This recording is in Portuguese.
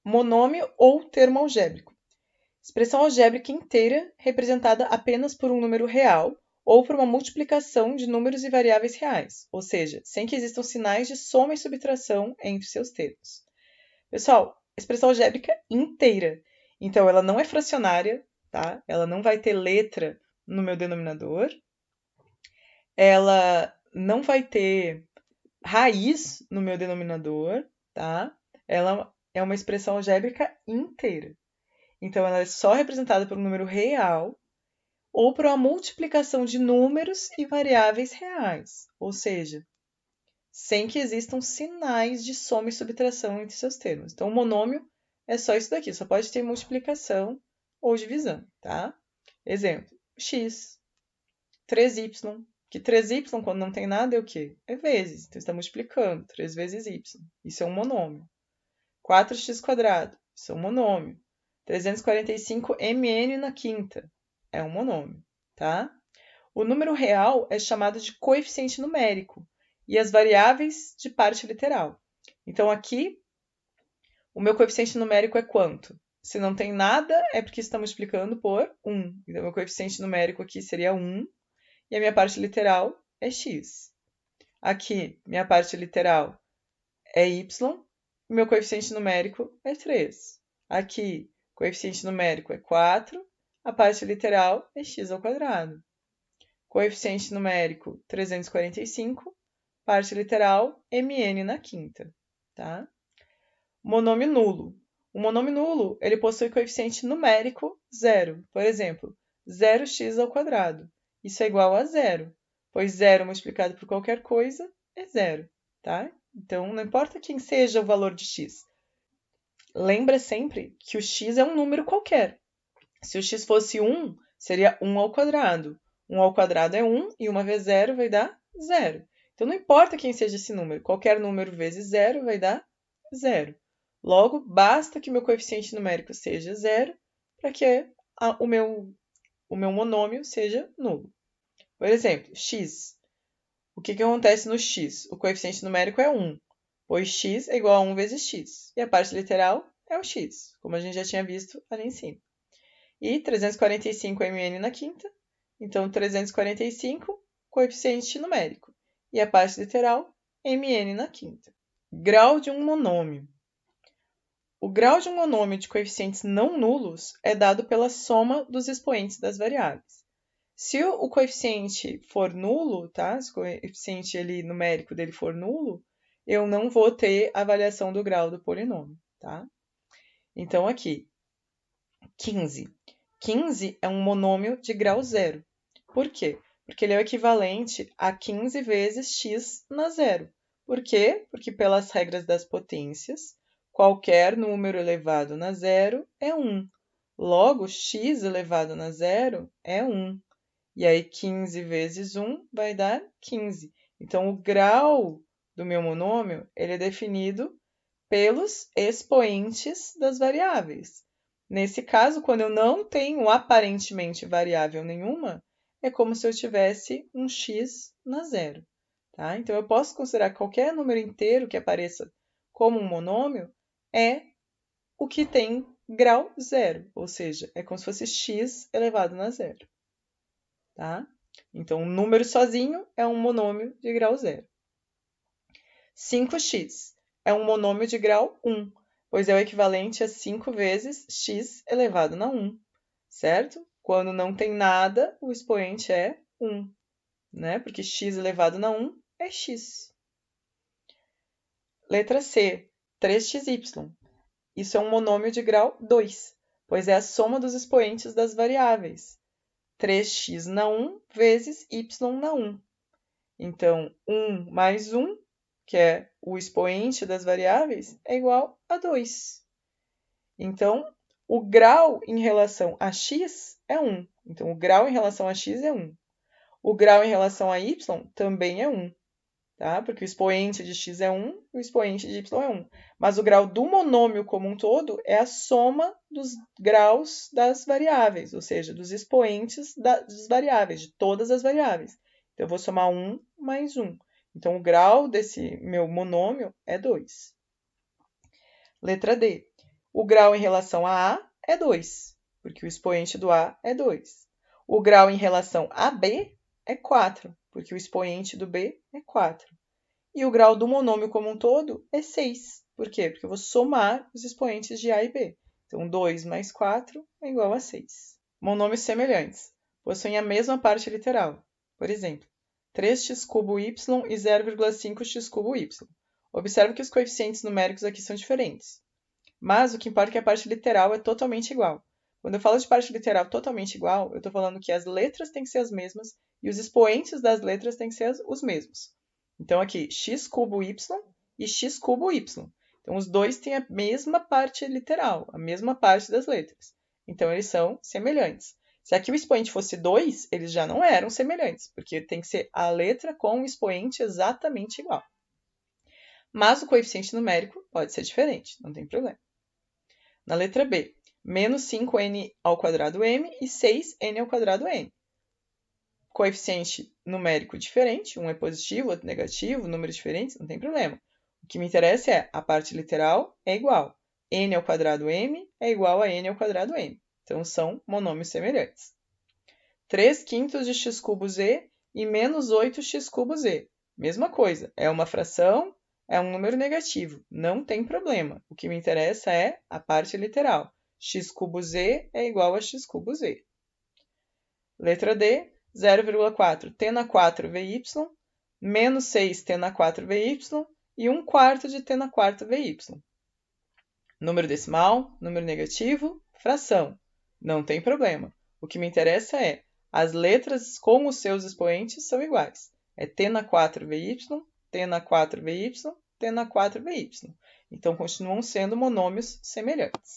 monômio ou termo algébrico. Expressão algébrica inteira representada apenas por um número real ou por uma multiplicação de números e variáveis reais, ou seja, sem que existam sinais de soma e subtração entre seus termos. Pessoal, expressão algébrica inteira. Então, ela não é fracionária, tá? Ela não vai ter letra no meu denominador. Ela não vai ter raiz no meu denominador, tá? Ela é uma expressão algébrica inteira. Então, ela é só representada por um número real ou por uma multiplicação de números e variáveis reais, ou seja, sem que existam sinais de soma e subtração entre seus termos. Então, o monômio é só isso daqui, só pode ter multiplicação ou divisão, tá? Exemplo, x, 3y, que 3y, quando não tem nada, é o quê? É vezes, então está multiplicando, 3 vezes y, isso é um monômio. 4x², isso é um monômio. 345mn na quinta, é um monômio, tá? O número real é chamado de coeficiente numérico e as variáveis de parte literal. Então, aqui, o meu coeficiente numérico é quanto? Se não tem nada, é porque está multiplicando por 1. Então, meu coeficiente numérico aqui seria 1 e a minha parte literal é x. Aqui, minha parte literal é y, e meu coeficiente numérico é 3. Aqui, coeficiente numérico é 4, a parte literal é x ao quadrado. Coeficiente numérico 345, parte literal mn na quinta, tá? Monômio nulo. O monômio nulo, ele possui coeficiente numérico 0. Por exemplo, 0x ao quadrado. Isso é igual a 0, pois 0 multiplicado por qualquer coisa é 0, tá? Então, não importa quem seja o valor de x. Lembra sempre que o x é um número qualquer. Se o x fosse 1, seria 1 ao quadrado. 1 ao quadrado é 1 e 1 vezes 0 vai dar 0. Então, não importa quem seja esse número. Qualquer número vezes 0 vai dar 0. Logo, basta que meu coeficiente numérico seja 0 para que o meu monômio seja nulo. Por exemplo, x. O que acontece no x? O coeficiente numérico é 1, pois x é igual a 1 vezes x. E a parte literal é o x, como a gente já tinha visto ali em cima. E 345 é mn na quinta, então 345, coeficiente numérico. E a parte literal, mn na quinta. Grau de um monômio. O grau de um monômio de coeficientes não nulos é dado pela soma dos expoentes das variáveis. Se o coeficiente for nulo, tá? Se o coeficiente numérico dele for nulo, eu não vou ter a avaliação do grau do polinômio, tá? Então, aqui, 15. 15 é um monômio de grau zero. Por quê? Porque ele é o equivalente a 15 vezes x na zero. Por quê? Porque pelas regras das potências, qualquer número elevado na zero é 1. Logo, x elevado na zero é 1. E aí, 15 vezes 1 vai dar 15. Então, o grau do meu monômio ele é definido pelos expoentes das variáveis. Nesse caso, quando eu não tenho aparentemente variável nenhuma, é como se eu tivesse um x na zero. Tá? Então, eu posso considerar que qualquer número inteiro que apareça como um monômio é o que tem grau zero, ou seja, é como se fosse x elevado na zero. Tá? Então, um número sozinho é um monômio de grau zero. 5x é um monômio de grau 1, pois é o equivalente a 5 vezes x elevado na 1, certo? Quando não tem nada, o expoente é 1, né? Porque x elevado na 1 é x. Letra C, 3xy. Isso é um monômio de grau 2, pois é a soma dos expoentes das variáveis. 3x na 1 vezes y na 1. Então, 1 mais 1, que é o expoente das variáveis, é igual a 2. Então, o grau em relação a x é 1. Então, o grau em relação a x é 1. O grau em relação a y também é 1, tá? Porque o expoente de x é 1 e o expoente de y é 1. Mas o grau do monômio como um todo é a soma dos graus das variáveis, ou seja, dos expoentes das variáveis, de todas as variáveis. Então, eu vou somar 1 mais 1. Então, o grau desse meu monômio é 2. Letra D. O grau em relação a A é 2, porque o expoente do A é 2. O grau em relação a B é 4, porque o expoente do B é 4. E o grau do monômio como um todo é 6. Por quê? Porque eu vou somar os expoentes de A e B. Então, 2 mais 4 é igual a 6. Monômios semelhantes possuem a mesma parte literal. Por exemplo, 3x cubo y e 0,5x cubo y. Observe que os coeficientes numéricos aqui são diferentes. Mas o que importa é que a parte literal é totalmente igual. Quando eu falo de parte literal totalmente igual, eu estou falando que as letras têm que ser as mesmas e os expoentes das letras têm que ser os mesmos. Então, aqui, x cubo y e x cubo y. Então, os dois têm a mesma parte literal, a mesma parte das letras. Então, eles são semelhantes. Se aqui o expoente fosse 2, eles já não eram semelhantes, porque tem que ser a letra com o expoente exatamente igual. Mas o coeficiente numérico pode ser diferente, não tem problema. Na letra B, menos 5n ao quadrado m e 6n ao quadrado n. Coeficiente numérico diferente, um é positivo, outro negativo, números diferentes, não tem problema. O que me interessa é a parte literal é igual. N ao quadrado m é igual a n ao quadrado m. Então, são monômios semelhantes. 3 quintos de x cubo z e menos 8x cubo z. Mesma coisa, é uma fração, é um número negativo, não tem problema. O que me interessa é a parte literal. X cubo z é igual a x cubo z. Letra D, 0,4 t na 4 vy, menos 6 t na 4 vy e 1 quarto de t na 4 vy. Número decimal, número negativo, fração. Não tem problema. O que me interessa é as letras com os seus expoentes são iguais. É t na 4 vy, t na 4 vy, t na 4 vy. Então, continuam sendo monômios semelhantes.